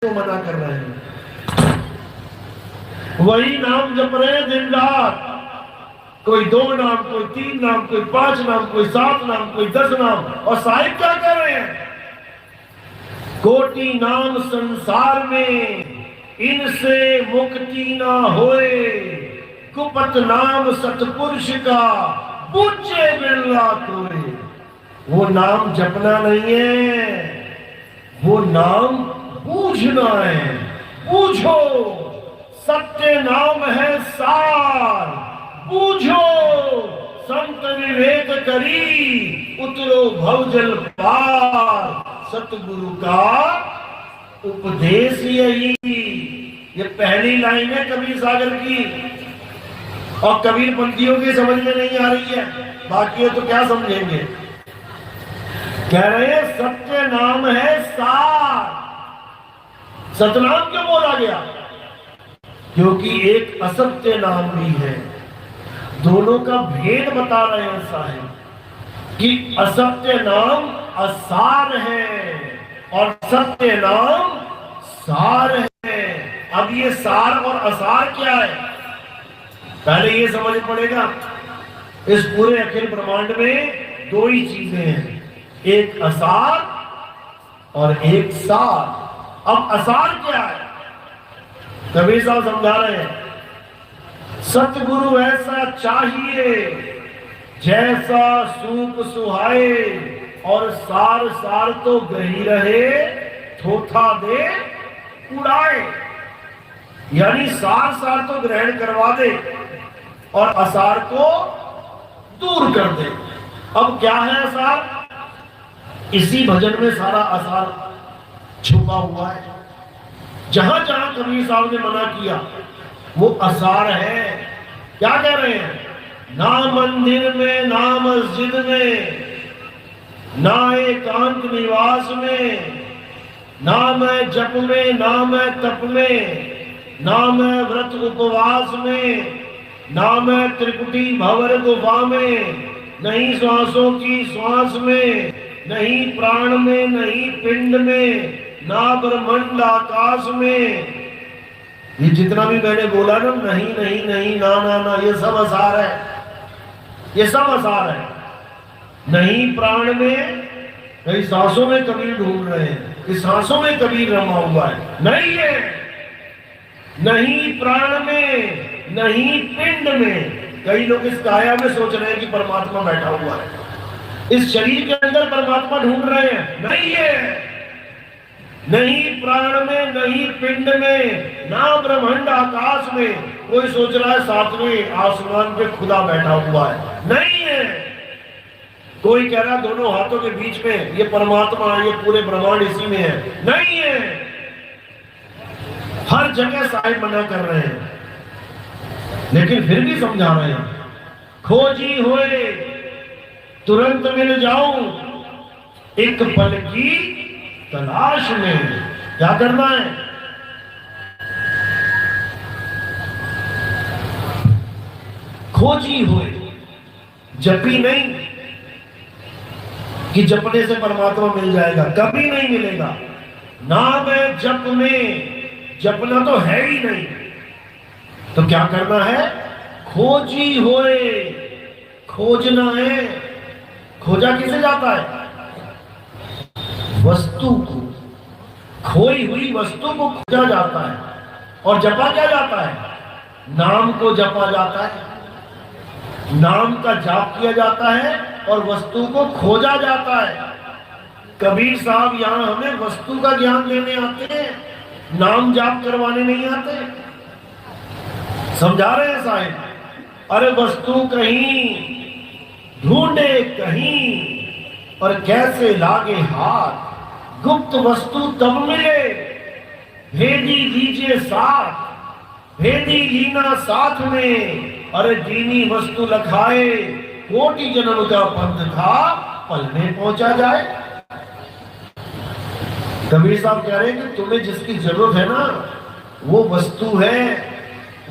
तो मना कर रहे हैं, वही नाम जप रहे हैं दिन रात। कोई 2 नाम, कोई 3 नाम, कोई 5 नाम, कोई 7 नाम, कोई 10 नाम। और साहिब क्या कह रहे हैं? कोटि नाम संसार में इनसे मुक्ति ना होए, कुपत नाम सतपुरुष का पूछे बिरला कोई। वो नाम जपना नहीं है, वो नाम पूछना है। पूछो, सत्य नाम है सार। पूछो, संत विवेक करी, उतरो भवजल पार। सतगुरु का उपदेश यही। ये पहली लाइन है कबीर सागर की, और कबीर पंथियों की समझ में नहीं आ रही है, बाकी तो क्या समझेंगे। कह रहे हैं सत्य नाम है सार। सतनाम क्यों बोला गया? क्योंकि एक असत्य नाम भी है। दोनों का भेद बता रहे हैं साहिब कि असत्य नाम असार है और सत्य नाम सार है। अब ये सार और असार क्या है, पहले ये समझ पड़ेगा। इस पूरे अखिल ब्रह्मांड में 2 ही चीजें हैं, एक असार और एक सार। अब असार क्या है? कबीर साहब समझा रहे हैं, सतगुरु ऐसा चाहिए जैसा सूप सुहाए, और सार सार तो गही रहे, थोथा दे उड़ाए। यानी सार सार तो ग्रहण करवा दे और असार को दूर कर दे। अब क्या है असार? इसी भजन में सारा असार छुपा हुआ है। जहां जहां कबीर साहब ने मना किया वो असार है। क्या कह रहे हैं? ना मंदिर में, ना मस्जिद में, ना एकांत निवास में, ना मैं जप में, ना मैं तप में, ना मैं व्रत उपवास में, ना मैं त्रिकुटी भंवर गुफा में, नहीं श्वासों की श्वास में, नहीं प्राण में, नहीं पिंड में, ना ब्रह्मांड आकाश में। ये जितना भी मैंने बोला ना, नहीं नहीं नहीं, ना ना ना, ये सब असार है, ये सब असार है। नहीं प्राण में, नहीं सांसों में कबीर ढूंढ रहे हैं कि सांसों में कबीर रमा हुआ है, नहीं है। नहीं प्राण में, नहीं पिंड में। कई लोग इस काया में सोच रहे हैं कि परमात्मा बैठा हुआ है, इस शरीर के अंदर परमात्मा ढूंढ रहे हैं, नहीं है। नहीं प्राण में, नहीं पिंड में, ना ब्रह्मांड आकाश में। कोई सोच रहा है 7वें आसमान पे खुदा बैठा हुआ है, नहीं है। कोई कह रहा है दोनों हाथों के बीच में ये परमात्मा, ये पूरे ब्रह्मांड इसी में है, नहीं है। हर जगह साहिब मना कर रहे हैं, लेकिन फिर भी समझा रहे हैं। खोजी होए तुरंत मिल जाऊं, एक पल की तलाश में। क्या करना है? खोजी हुए, जपी नहीं कि जपने से परमात्मा मिल जाएगा, कभी नहीं मिलेगा। नाम है जप में, जपना तो है ही नहीं। तो क्या करना है? खोजी होए, खोजना है। खोजा किसे जाता है? वस्तु को, खोई हुई वस्तु को खोजा जाता है। और जपा क्या जाता है? नाम को जपा जाता है, नाम का जाप किया जाता है और वस्तु को खोजा जाता है। कबीर साहब यहां हमें वस्तु का ज्ञान देने आते हैं, नाम जाप करवाने नहीं आते। समझा रहे हैं साहिब। अरे वस्तु कहीं, ढूंढे कहीं, और कैसे लागे हाथ। गुप्त वस्तु तब मिले, भेदी लीजिए साथ, भेदी लीना साथ में। अरे दीनी वस्तु लखाए, कोटि जन्म का पंथ था, पल में पहुंचा जाए। कबीर साहब कह रहे हैं कि तुम्हें जिसकी जरूरत है ना, वो वस्तु है,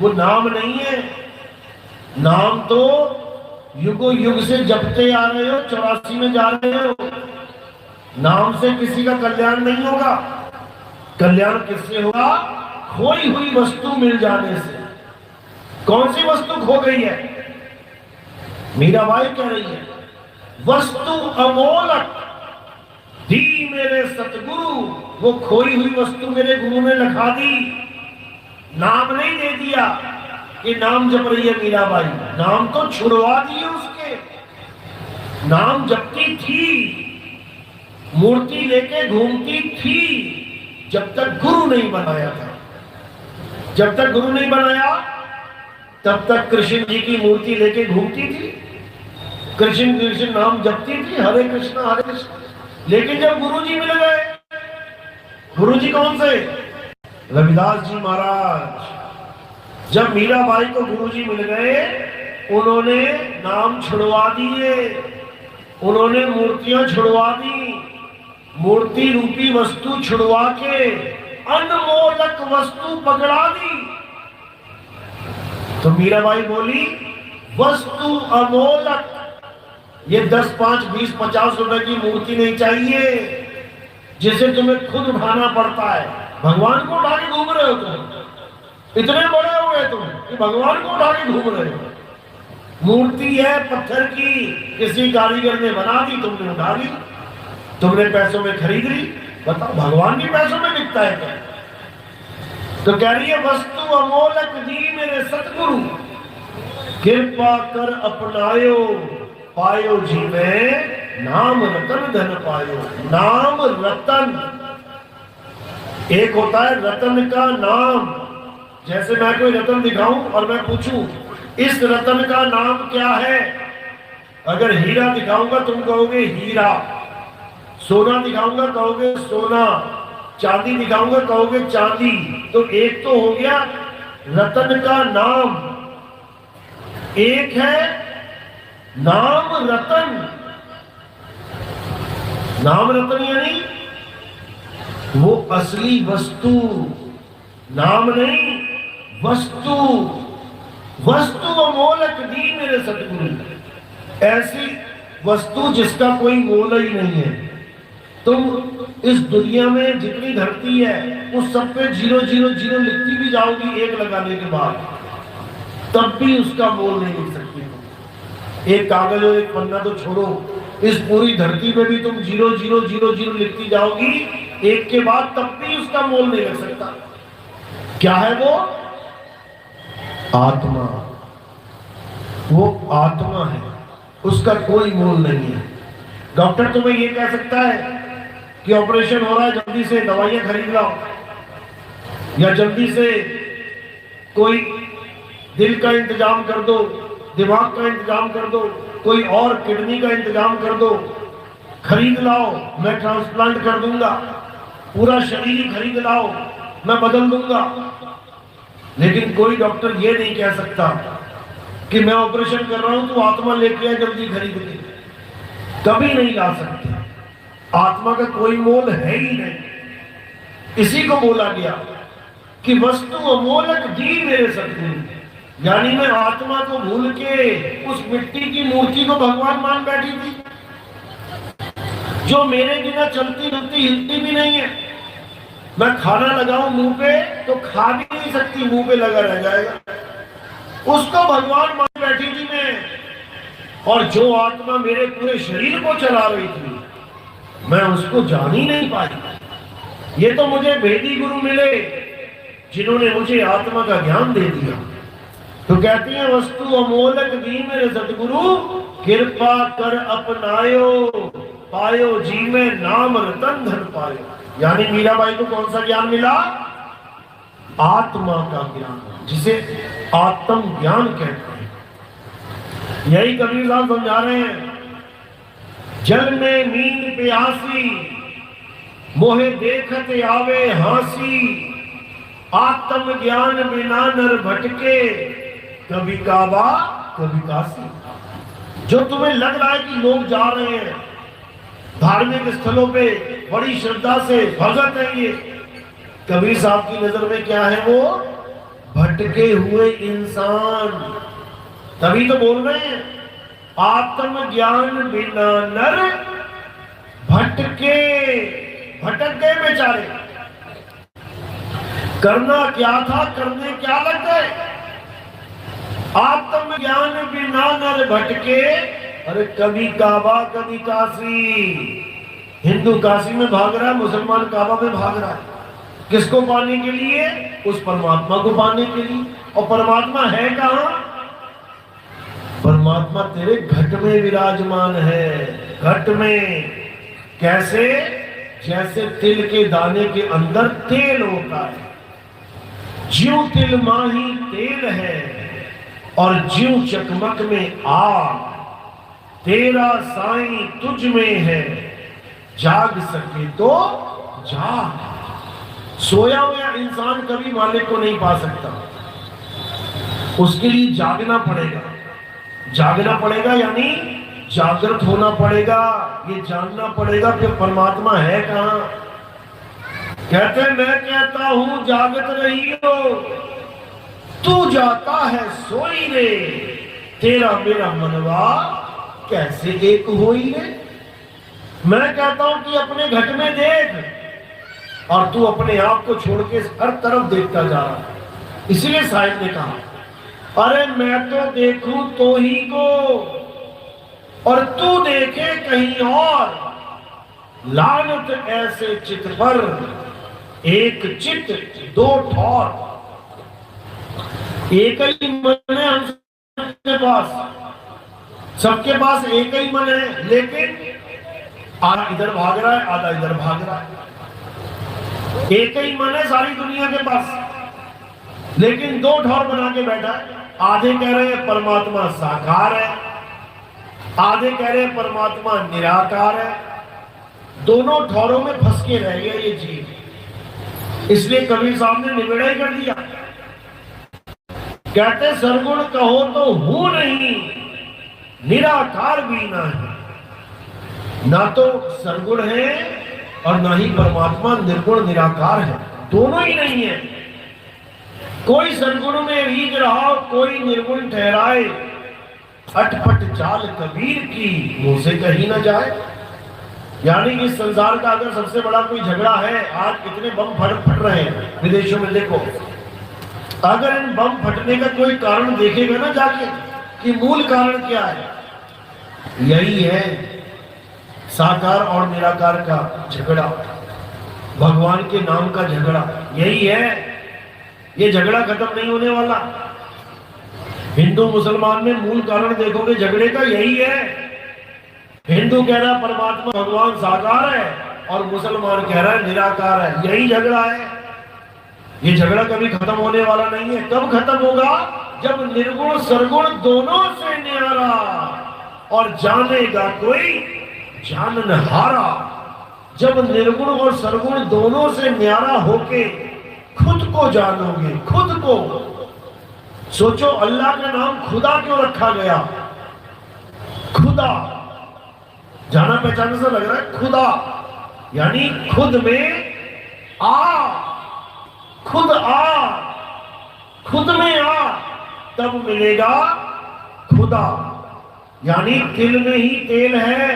वो नाम नहीं है। नाम तो युगो युग से जपते आ रहे हो, 84 में जा रहे हो। नाम से किसी का कल्याण नहीं होगा। कल्याण किससे होगा? खोई हुई वस्तु मिल जाने से। कौन सी वस्तु खो गई है? मीराबाई कह रही है वस्तु अमोलक दी मेरे सतगुरु। वो खोई हुई वस्तु मेरे गुरु ने लिखा दी। नाम नहीं दे दिया कि नाम जप रही है मीराबाई, नाम तो छुड़वा दिए उसके। नाम जपती थी, मूर्ति लेके घूमती थी, जब तक गुरु नहीं बनाया था। जब तक गुरु नहीं बनाया तब तक कृष्ण जी की मूर्ति लेके घूमती थी, कृष्ण कृष्ण नाम जपती थी, हरे कृष्ण। लेकिन जब गुरु जी मिल गए, गुरु जी कौन से? रविदास जी महाराज। जब मीराबाई को गुरु जी मिल गए, उन्होंने नाम छुड़वा दिए, उन्होंने मूर्तियां छुड़वा दी, मूर्ति रूपी वस्तु छुड़वा के अनमोलक वस्तु पकड़ा दी। तो मीराबाई बोली वस्तु अमोलक, ये 10, 5, 20, 50 रुपए की मूर्ति नहीं चाहिए जिसे तुम्हें खुद उठाना पड़ता है। भगवान को उठा के घूम रहे हो तुम, इतने बड़े हो गए तुम कि भगवान को उठा के घूम रहे हो। मूर्ति है पत्थर की, किसी कारीगर ने बना दी, तुमने उठा ली, तुमने पैसों में खरीद ली। बताओ भगवान भी पैसों में बिकता है क्या? तो कह रही है वस्तु अमोलक दी मेरे सतगुरु, कृपा कर अपनायो, पायो जी में नाम रतन धन पायो। नाम रतन, एक होता है रतन का नाम। जैसे मैं कोई रतन दिखाऊं और मैं पूछूं इस रतन का नाम क्या है? अगर हीरा दिखाऊंगा तुम कहोगे हीरा, सोना दिखाऊंगा कहोगे सोना, चांदी दिखाऊंगा कहोगे चांदी। तो एक तो हो गया रतन का नाम, एक है नाम रतन। नाम रतन यानी वो असली वस्तु, नाम नहीं वस्तु। वस्तु अमोलक दी मेरे सतगुरु, ऐसी वस्तु जिसका कोई मोल ही नहीं है। तुम इस दुनिया में जितनी धरती है उस सब पे 000 लिखती भी जाओगी एक लगाने के बाद, तब भी उसका मोल नहीं लिख सकती। एक कागज और एक पन्ना तो छोड़ो, इस पूरी धरती में भी तुम 000 लिखती जाओगी एक के बाद, तब भी उसका मोल नहीं लग सकता। क्या है वो? आत्मा। वो आत्मा है, उसका कोई मोल नहीं है। डॉक्टर तुम्हें ये कह सकता है कि ऑपरेशन हो रहा है, जल्दी से दवाइयां खरीद लाओ, या जल्दी से कोई दिल का इंतजाम कर दो, दिमाग का इंतजाम कर दो, कोई और किडनी का इंतजाम कर दो, खरीद लाओ, मैं ट्रांसप्लांट कर दूंगा, पूरा शरीर ही खरीद लाओ, मैं बदल दूंगा। लेकिन कोई डॉक्टर ये नहीं कह सकता कि मैं ऑपरेशन कर रहा हूं तो आत्मा लेके आए जल्दी खरीद के, कभी नहीं ला सकते। आत्मा का कोई मोल है ही नहीं। इसी को बोला गया कि वस्तु अमोलक दी मेरे सतगुरु, यानी मैं आत्मा को भूल के उस मिट्टी की मूर्ति को भगवान मान बैठी थी, जो मेरे बिना चलती फिरती हिलती भी नहीं है। मैं खाना लगाऊं मुंह पे तो खा भी नहीं सकती, मुंह पे लगा रह जाएगा। उसको भगवान मान बैठी थी मैं, और जो आत्मा मेरे पूरे शरीर को चला रही थी मैं उसको जान ही नहीं पाई। ये तो मुझे वेदी गुरु मिले जिन्होंने मुझे आत्मा का ज्ञान दे दिया। तो कहती है वस्तु अमोलक दी मेरे सतगुरु, कृपा कर अपनायो, पायो जी में नाम रतन धन पायो। यानी मीराबाई को कौन सा ज्ञान मिला? आत्मा का ज्ञान, जिसे आत्म ज्ञान कहते हैं। यही कबीर साहब समझा रहे हैं, जल में मीन प्यासी, मोहे देखत आवे हासी, आत्म ज्ञान बिना नर भटके, कभी काबा कभी काशी। जो तुम्हें लग रहा है कि लोग जा रहे हैं धार्मिक स्थलों पे बड़ी श्रद्धा से, भगत है ये, कबीर साहब की नजर में क्या है? वो भटके हुए इंसान। तभी तो बोल रहे हैं आत्म ज्ञान बिना नर भटके, भटक गए बेचारे। करना क्या था, करने क्या लग गए। आत्मज्ञान बिना नर भटके। अरे कभी काबा कभी काशी। हिंदू काशी में भाग रहा है, मुसलमान काबा में भाग रहा है। किसको पाने के लिए? उस परमात्मा को पाने के लिए। और परमात्मा है कहां? परमात्मा तेरे घट में विराजमान है। घट में कैसे? जैसे तिल के दाने के अंदर तेल होता है। ज्यों तिल माही तेल है और ज्यों चकमक में आग। तेरा साईं तुझ में है, जाग सके तो जाग। सोया हुआ इंसान कभी मालिक को नहीं पा सकता, उसके लिए जागना पड़ेगा। जागना पड़ेगा यानी जागृत होना पड़ेगा, ये जानना पड़ेगा कि परमात्मा है कहां। कहते मैं कहता हूं जागत रही हो, तू जाता है सोई रे। तेरा मेरा मनवा कैसे एक होई रे। मैं कहता हूं कि अपने घट में देख, और तू अपने आप को छोड़ के हर तरफ देखता जा रहा है। इसलिए साहिब ने कहा, अरे मैं तो देखूं तो ही को, और तू देखे कहीं और। लानत ऐसे चित पर, एक चित दो ठौर। एक ही मन है हम सबके पास, सबके पास एक ही मन है, लेकिन आधा इधर भाग रहा है, आधा इधर भाग रहा है। एक ही मन है सारी दुनिया के पास, लेकिन दो ठौर बना के बैठा है। आधे कह रहे हैं परमात्मा साकार है, आधे कह रहे हैं परमात्मा निराकार है। दोनों ठौरों में फंस के रह गया ये जीव। इसलिए कबीर साहब ने निबेड़ा ही कर दिया। कहते सरगुण कहो तो हूं नहीं, निराकार भी ना है। ना तो सरगुण है और ना ही परमात्मा निर्गुण निराकार है, दोनों ही नहीं है। कोई सरगुण में रीझ रहा, कोई निर्गुण ठहराए। अटपट चाल कबीर की, मुंह से कहीं ना जाए। यानी इस संसार का अगर सबसे बड़ा कोई झगड़ा है, आज इतने बम फट रहे हैं विदेशों में, देखो अगर इन बम फटने का कोई कारण देखेगा ना जाके कि मूल कारण क्या है, यही है साकार और निराकार का झगड़ा, भगवान के नाम का झगड़ा, यही है। ये झगड़ा खत्म नहीं होने वाला। हिंदू मुसलमान में मूल कारण देखोगे झगड़े का यही है। हिंदू कह रहा है परमात्मा भगवान साकार है और मुसलमान कह रहा है निराकार है, यही झगड़ा है। ये झगड़ा कभी खत्म होने वाला नहीं है। कब खत्म होगा? जब निर्गुण सरगुण दोनों से न्यारा और जानेगा कोई जाननहारा। जब निर्गुण और सरगुण दोनों से न्यारा होके खुद को जानोगे, खुद को। सोचो अल्लाह का नाम खुदा क्यों रखा गया? खुदा, जाना पहचाने से लग रहा है। खुदा यानी खुद में आ, खुद आ, खुद में आ, तब मिलेगा खुदा। यानी तिल में ही तेल है,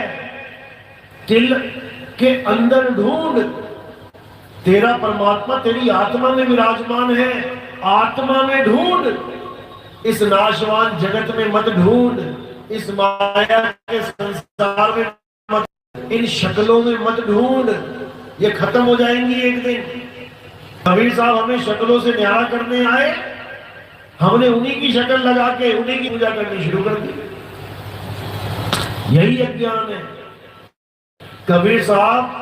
तिल के अंदर ढूंढ। तेरा परमात्मा तेरी आत्मा में विराजमान है, आत्मा में ढूंढ। इस नाशवान जगत में मत ढूंढ, इस माया के संसार में मत, इन शक्लों में मत ढूंढ। ये खत्म हो जाएंगी एक दिन। कबीर साहब हमें शक्लों से न्यारा करने आए, हमने उन्हीं की शक्ल लगा के उन्हीं की पूजा करनी शुरू कर दी। यही अज्ञान है। कबीर साहब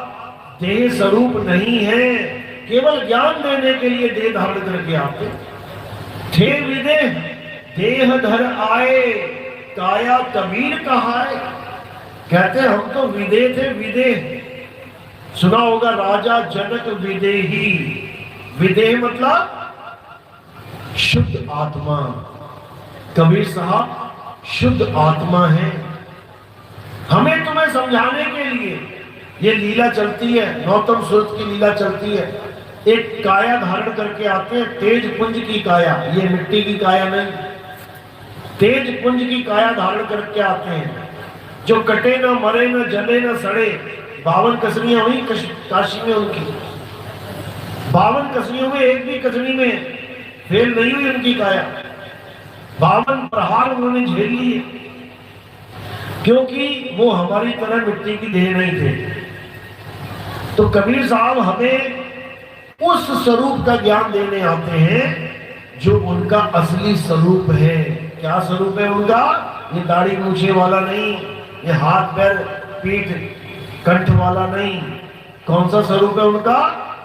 देह स्वरूप नहीं है, केवल ज्ञान देने के लिए देह धारण करके आते थे। विदेह देह धर आए, काया कबीर कहाए। कहते हम तो विदेह थे, विदेह सुना होगा, राजा जनक विदेही। विदेह मतलब शुद्ध आत्मा। कबीर साहब शुद्ध आत्मा है। हमें तुम्हें समझाने के लिए ये लीला चलती है, नौतम सूरत की लीला चलती है। एक काया धारण करके आते हैं, तेज पुंज की काया, ये मिट्टी की काया नहीं, तेज पुंज की काया धारण करके आते हैं, जो कटे ना, मरे ना, जले ना, सड़े। 52 कसमियां हुई काशी में उनकी। 52 कसनियों में एक भी कसनी में फेल नहीं हुई उनकी काया। 52 प्रहार उन्होंने झेल लिए, क्योंकि वो हमारी तरह मिट्टी की देह नहीं थे। तो कबीर साहब हमें उस स्वरूप का ज्ञान देने आते हैं जो उनका असली स्वरूप है। क्या स्वरूप है उनका? ये दाढ़ी मूछे वाला नहीं, ये हाथ पैर पीठ कंठ वाला नहीं। कौन सा स्वरूप है उनका?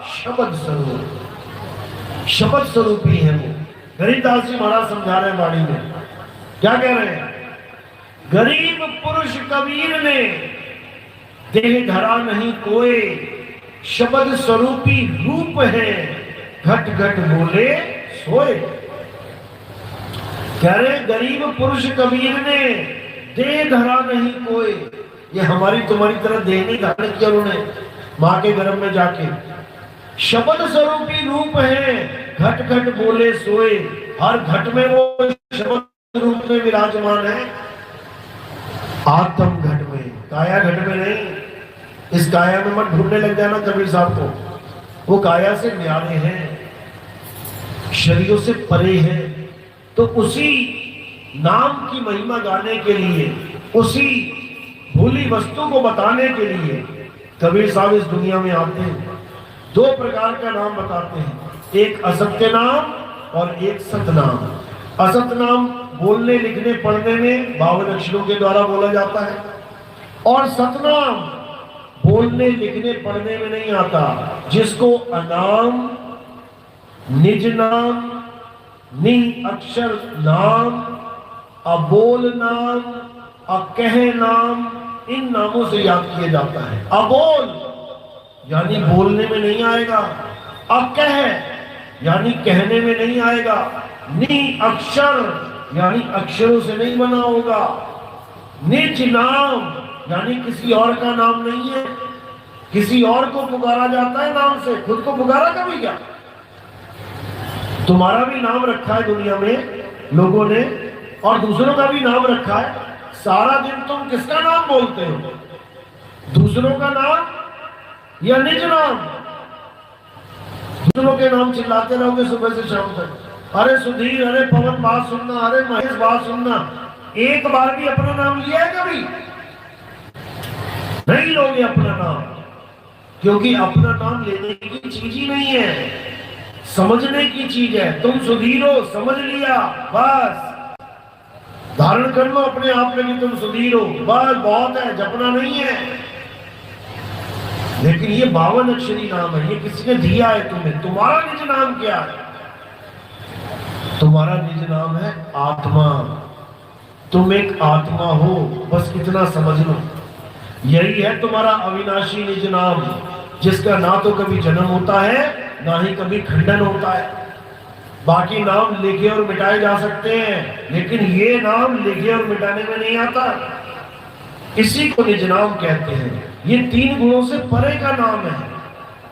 शब्द स्वरूप, शब्द स्वरूप ही है वो। गरीबदास जी महाराज समझा रहे हैं वाणी में, क्या कह रहे हैं? गरीब पुरुष कबीर ने देह धरा नहीं कोई, शब्द स्वरूपी रूप है, घट घट बोले सोए। कह रहे गरीब पुरुष कबीर ने देह धरा नहीं कोई। ये हमारी तुम्हारी तरह देह नहीं धारण किया उन्होंने मां के गर्भ में जाके। शब्द स्वरूपी रूप है, घट घट बोले सोए। हर घट में वो शब्द रूप में विराजमान है। आत्म घट में, काया घट में नहीं। इस काया में मत ढूंढने लग जाना कबीर साहब को, वो काया से न्यारे हैं, शरीरों से परे हैं। तो उसी नाम की महिमा गाने के लिए, उसी भूली वस्तु को बताने के लिए कबीर साहब इस दुनिया में आते हैं। 2 प्रकार का नाम बताते हैं, एक असत्य नाम और एक सतनाम। असत नाम बोलने लिखने पढ़ने में 52 अक्षरों के द्वारा बोला जाता है, और सतनाम बोलने लिखने पढ़ने में नहीं आता, जिसको अनाम, निज नाम, नि अक्षर नाम, अबोल नाम, अकह नाम, इन नामों से याद किया जाता है। अबोल यानी बोलने में नहीं आएगा, अकह यानी कहने में नहीं आएगा, नि अक्षर यानी अक्षरों से नहीं बना होगा, निज नाम यानी किसी और का नाम नहीं है। किसी और को पुकारा जाता है नाम से, खुद को पुकारा कभी क्या? तुम्हारा भी नाम रखा है दुनिया में लोगों ने, और दूसरों का भी नाम रखा है। सारा दिन तुम किसका नाम बोलते हो? दूसरों का नाम या निज नाम? दूसरों के नाम चिल्लाते रहोगे सुबह से शाम तक। अरे सुधीर, अरे पवन बात सुनना, अरे महेश बात सुनना। एक बार भी अपना नाम लिया है कभी? नहीं लोगे अपना नाम, क्योंकि अपना नाम लेने की चीज ही नहीं है, समझने की चीज है। तुम सुधीर हो, समझ लिया, बस धारण कर लो अपने आप में कि तुम सुधीर हो, बस बहुत है, जपना नहीं है। लेकिन ये 52 अक्षरी नाम है, ये किसने दिया है तुम्हें? तुम्हारा निज नाम क्या है? तुम्हारा निज नाम है आत्मा। तुम एक आत्मा हो, बस इतना समझ लो। यही है तुम्हारा अविनाशी निज नाम, जिसका ना तो कभी जन्म होता है ना ही कभी खंडन होता है। बाकी नाम लिखे और मिटाए जा सकते हैं, लेकिन ये नाम लिखे और मिटाने में नहीं आता। इसी को निज नाम कहते हैं। ये 3 गुणों से परे का नाम है।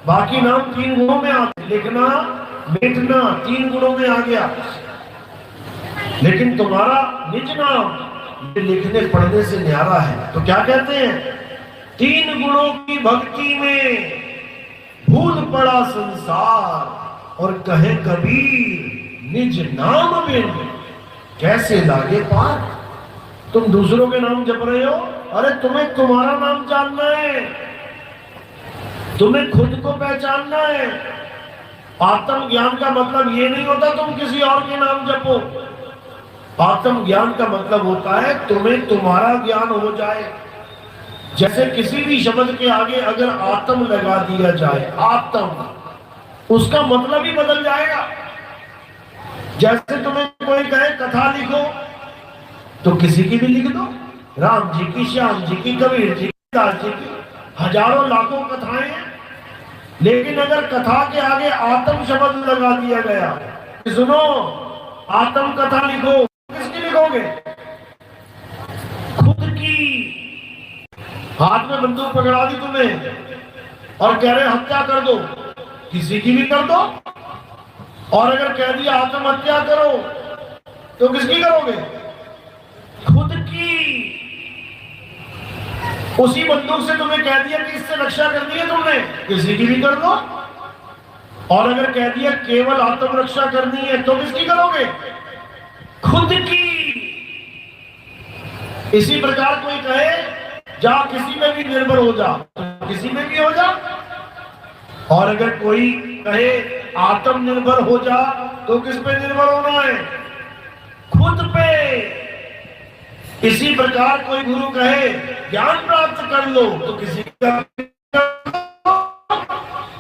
बाकी नाम 3 गुणों में आते, लिखना मिटना 3 गुणों में आ गया। लेकिन तुम्हारा निज नाम ये लिखने पढ़ने से न्यारा है। तो क्या कहते हैं? 3 गुणों की भक्ति में भूल पड़ा संसार, और कहे कबीर निज नाम बिन कैसे लागे पार। तुम दूसरों के नाम जप रहे हो, अरे तुम्हें तुम्हारा नाम जानना है, तुम्हें खुद को पहचानना है। आत्म ज्ञान का मतलब ये नहीं होता तुम किसी और के नाम जपो। आत्म ज्ञान का मतलब होता है तुम्हें तुम्हारा ज्ञान हो जाए। जैसे किसी भी शब्द के आगे अगर आत्म लगा दिया जाए, आत्म, उसका मतलब ही बदल जाएगा। जैसे तुम्हें कोई कहे कथा लिखो, तो किसी की भी लिख दो, राम जी की, श्याम जी की, कबीर जी की, दास जी की, हजारों लाखों कथाएं हैं। लेकिन अगर कथा के आगे आत्म शब्द लगा दिया गया, सुनो आत्म कथा लिखो, किसकी लिखोगे? खुद की। हाथ में बंदूक पकड़ा दी तुम्हें और कह रहे हत्या कर दो, किसी की भी कर दो। और अगर कह दिया आत्महत्या करो, तो किसकी करोगे? खुद की। उसी बंदूक से तुम्हें कह दिया कि इससे रक्षा कर दी है तुमने, किसी की भी कर दो। और अगर कह दिया केवल आत्मरक्षा करनी है तो किसकी करोगे? खुद की। इसी प्रकार कोई कहे जा किसी में भी निर्भर हो जा, तो किसी में भी हो जा। और अगर कोई कहे आत्मनिर्भर हो जा, तो किस पे निर्भर होना है? खुद पे। इसी प्रकार कोई गुरु कहे ज्ञान प्राप्त कर लो, तो किसी का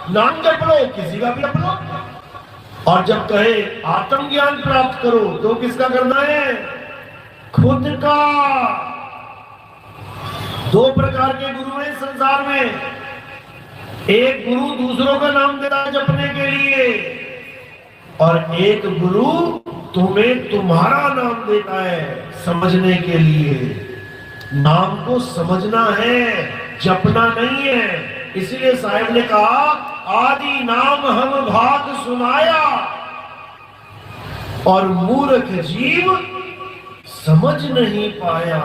नाम जप लो, किसी का भी जप लो। और जब कहे आत्मज्ञान प्राप्त करो, तो किसका करना है? खुद का। दो प्रकार के गुरु हैं संसार में। एक गुरु दूसरों का नाम देता है जपने के लिए, और एक गुरु तुम्हें तुम्हारा नाम देता है समझने के लिए। नाम को समझना है, जपना नहीं है। इसलिए साहिब ने कहा आदि नाम हम भाग सुनाया, और मूर्ख जीव समझ नहीं पाया।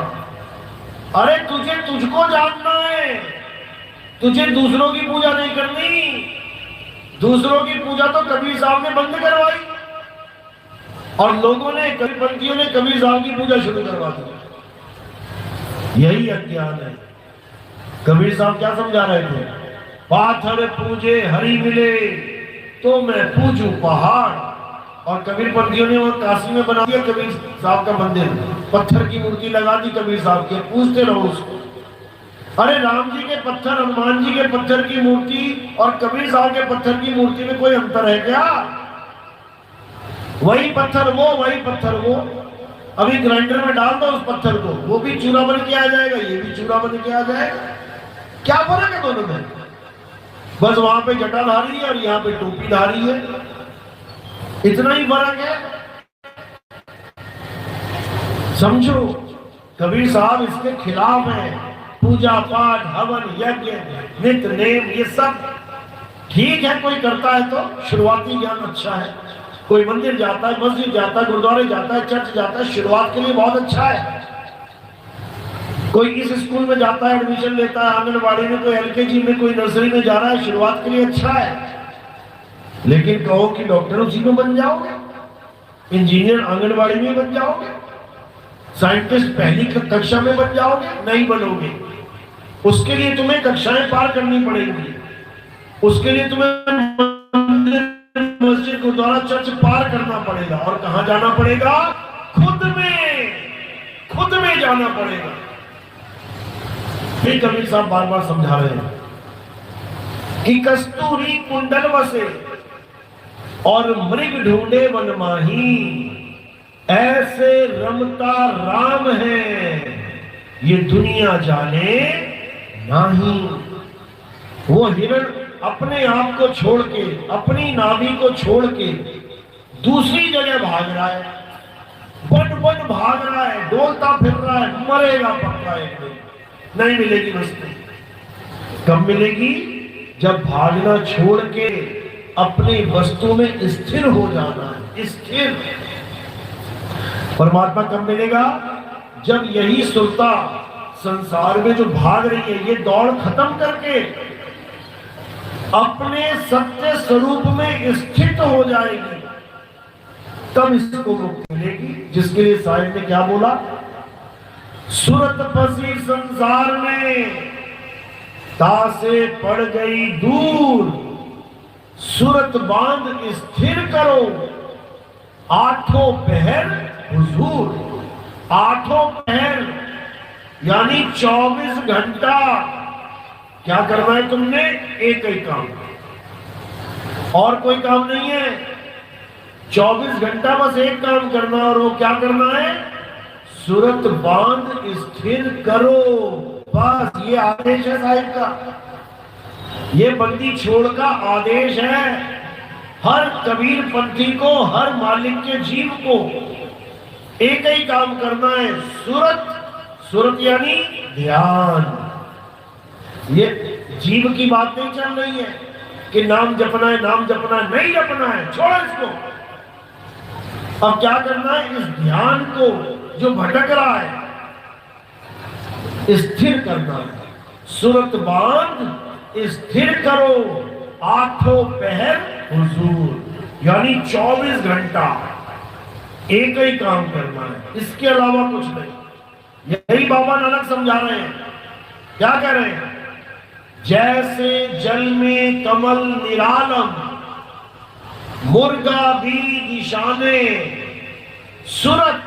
अरे तुझे तुझको जानना है, तुझे दूसरों की पूजा नहीं करनी। दूसरों की पूजा तो कबीर साहब ने बंद करवाई, और लोगों ने, कबीरपंथियों ने कबीर साहब की पूजा शुरू करवा दी। यही अज्ञान है। कबीर साहब क्या समझा रहे थे? पाथर पूजे हरि मिले तो मैं पूजू पहाड़। और कबीरपंथियों ने वो काशी में बना दिया कबीर साहब का मंदिर, पत्थर की मूर्ति लगा दी कबीर साहब के, पूजते रहो उसको। अरे राम जी के पत्थर, हनुमान जी के पत्थर की मूर्ति और कबीर साहब के पत्थर की मूर्ति में कोई अंतर है क्या? वही पत्थर वो, वही पत्थर वो। अभी ग्राइंडर में डाल दो उस पत्थर को, वो भी चूरा बन के आ जाएगा, ये भी चूरा बन के आ जाएगा। क्या फर्क है दोनों में? बस वहां पे जटाधारी है और यहाँ पे टोपीधारी है, इतना ही फर्क है। समझो, कबीर साहब इसके खिलाफ है। पूजा पाठ, हवन, यज्ञ, नित्य नेम, ये सब ठीक है, कोई करता है तो शुरुआती ज्ञान अच्छा है। कोई मंदिर जाता है, मस्जिद जाता है, गुरुद्वारे जाता है, चर्च जाता है, शुरुआत के लिए बहुत अच्छा है। कोई इस स्कूल में जाता है, एडमिशन लेता है, आंगनबाड़ी में, कोई एलकेजी में, कोई नर्सरी में जा रहा है, शुरुआत के लिए अच्छा है। लेकिन कहो कि डॉक्टर उसी में बन जाओगे, इंजीनियर आंगनबाड़ी में बन जाओगे, साइंटिस्ट पहली कक्षा में बन जाओगे? नहीं बनोगे। उसके लिए तुम्हें कक्षाएं पार करनी पड़ेंगी, उसके लिए तुम्हें मस्जिद, गुरुद्वारा, चर्च पार करना पड़ेगा। और कहां जाना पड़ेगा? खुद में, खुद में जाना पड़ेगा। फिर कबीर साहब बार बार समझा रहे हैं कि कस्तूरी कुंडल बसे और मृग ढूंढे वन माही, ऐसे रमता राम है ये दुनिया जाने नहीं। वो हिरण अपने आप को छोड़ के, अपनी नाभि को छोड़ के दूसरी जगह भाग रहा है, बन बन भाग रहा है, डोलता फिर रहा है, मरेगा पक्का एक दिन। नहीं मिलेगी वस्तु। कब मिलेगी? जब भागना छोड़ के अपनी वस्तु में स्थिर हो जाना है। स्थिर परमात्मा कब मिलेगा? जब यही सुरता संसार में जो भाग रही है, ये दौड़ खत्म करके अपने सत्य स्वरूप में स्थित हो जाएगी, तब इसको मुक्ति मिलेगी। जिसके लिए साहिब ने क्या बोला? सुरत फंसी संसार में, तासे पड़ गई दूर, सुरत बांध स्थिर करो, आठों पहर हुजूर। आठों पहर यानी 24 घंटा क्या करना है तुमने? एक ही काम, और कोई काम नहीं है। 24 घंटा बस एक काम करना, और वो क्या करना है? सुरत बांध स्थिर करो। बस ये आदेश है साहिब का, ये बंदी छोड़ का आदेश है हर कबीर पंथी को, हर मालिक के जीव को। एक ही काम करना है, सुरत। सुरत यानी ध्यान। ये जीव की बात नहीं चल रही है कि नाम जपना है, नाम जपना है, नहीं जपना है, छोड़ो इसको। अब क्या करना है? इस ध्यान को जो भटक रहा है स्थिर करना है। सुरत बांध स्थिर करो, आठों पहर हुजूर, यानी 24 घंटा एक ही काम करना है, इसके अलावा कुछ नहीं। यही बाबा नानक समझा रहे हैं। क्या कह रहे हैं? जैसे जल में कमल निरालम, मुर्गा भी निशाने, सुरत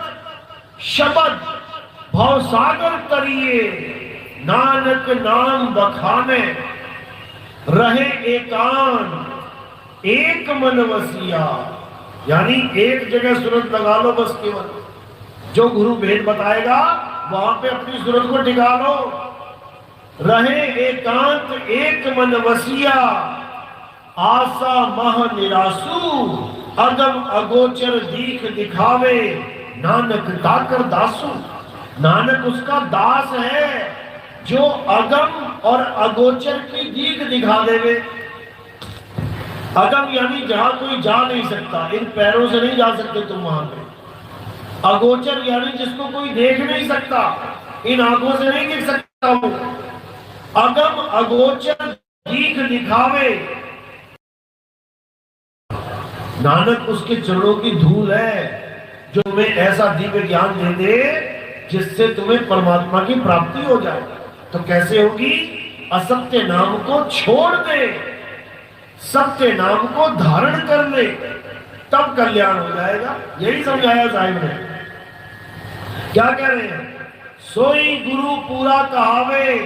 शबद भवसागर तरिए, नानक नाम बखाने, रहे एकांत एक मन वसिया। यानी एक जगह सूरत लगा लो बस, केवल जो गुरु भेद बताएगा वहां पे अपनी सूरत को टिका लो। रहे एकांत एक मन वसिया, आशा मह निरासु, अगम अगोचर दीख दिखावे, नानक ताकर दासु। नानक उसका दास है जो अगम और अगोचर की दीख दिखा देवे। अगम यानी जहां कोई जा नहीं सकता, इन पैरों से नहीं जा सकते तुम वहां पे। अगोचर यानी जिसको कोई देख नहीं सकता, इन आंखों से नहीं देख सकता हूं। अगम अगोचर दीख दिखावे, नानक उसके चरणों की धूल है जो तुम्हें ऐसा दिव्य ज्ञान दे दे जिससे तुम्हें परमात्मा की प्राप्ति हो जाए। तो कैसे होगी? असत्य नाम को छोड़ दे, सत्य नाम को धारण कर ले, तब कल्याण हो जाएगा। यही समझाया साहिब ने। क्या कह रहे हैं? सोई गुरु पूरा कहावे,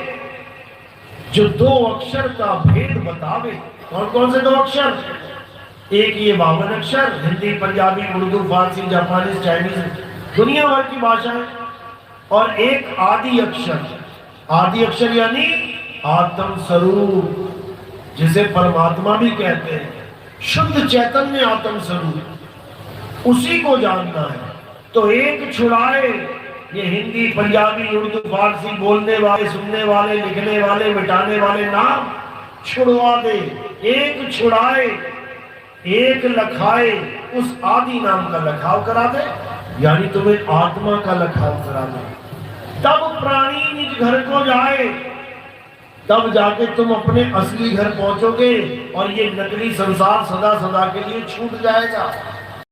जो दो अक्षर का भेद बतावे। कौन कौन से दो अक्षर? एक ये 52 अक्षर, हिंदी पंजाबी उर्दू फारसी जापानी चाइनीज दुनिया भर की भाषाएं, और एक आदि अक्षर। आदि अक्षर यानी आत्म स्वरूप, जिसे परमात्मा भी कहते हैं, शुद्ध चैतन्य आत्म स्वरूप, उसी को जानना है। तो एक छुड़ाए, ये हिंदी पंजाबी उर्दू फारसी बोलने वाले, सुनने वाले, लिखने वाले, मिटाने वाले नाम छुड़वा दे। एक छुड़ाए, एक लखाए, उस आदि नाम का लखाव करा दे, यानी तुम्हें आत्मा का लखाव करा दे। तब प्राणी निज घर को जाए, तब जाके तुम अपने असली घर पहुंचोगे और ये नकली संसार सदा सदा के लिए छूट जाएगा।